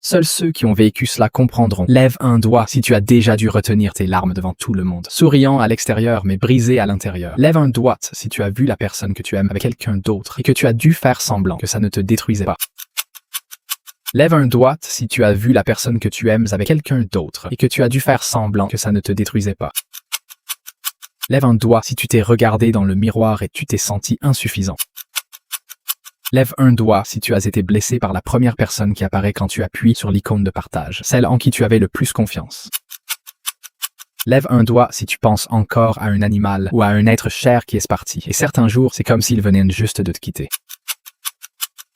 Seuls ceux qui ont vécu cela comprendront. Lève un doigt si tu as déjà dû retenir tes larmes devant tout le monde, souriant à l'extérieur mais brisé à l'intérieur. Lève un doigt si tu as vu la personne que tu aimes avec quelqu'un d'autre et que tu as dû faire semblant que ça ne te détruisait pas. Lève un doigt si tu as vu la personne que tu aimes avec quelqu'un d'autre et que tu as dû faire semblant que ça ne te détruisait pas. Lève un doigt si tu t'es regardé dans le miroir et tu t'es senti insuffisant. Lève un doigt si tu as été blessé par la première personne qui apparaît quand tu appuies sur l'icône de partage, celle en qui tu avais le plus confiance. Lève un doigt si tu penses encore à un animal ou à un être cher qui est parti, et certains jours, c'est comme s'il venait juste de te quitter.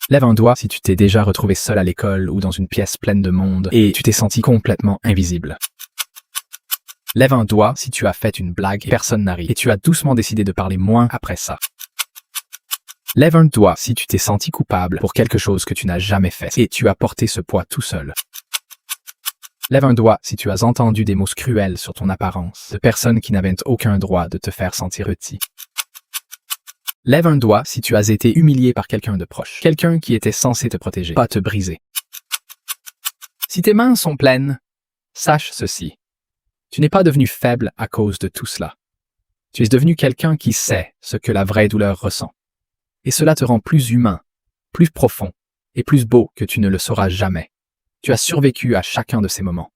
Lève un doigt si tu t'es déjà retrouvé seul à l'école ou dans une pièce pleine de monde et tu t'es senti complètement invisible. Lève un doigt si tu as fait une blague et personne n'a ri et tu as doucement décidé de parler moins après ça. Lève un doigt si tu t'es senti coupable pour quelque chose que tu n'as jamais fait et tu as porté ce poids tout seul. Lève un doigt si tu as entendu des mots cruels sur ton apparence de personnes qui n'avaient aucun droit de te faire sentir petit. Lève un doigt si tu as été humilié par quelqu'un de proche, quelqu'un qui était censé te protéger, pas te briser. Si tes mains sont pleines, sache ceci. Tu n'es pas devenu faible à cause de tout cela. Tu es devenu quelqu'un qui sait ce que la vraie douleur ressent. Et cela te rend plus humain, plus profond et plus beau que tu ne le sauras jamais. Tu as survécu à chacun de ces moments.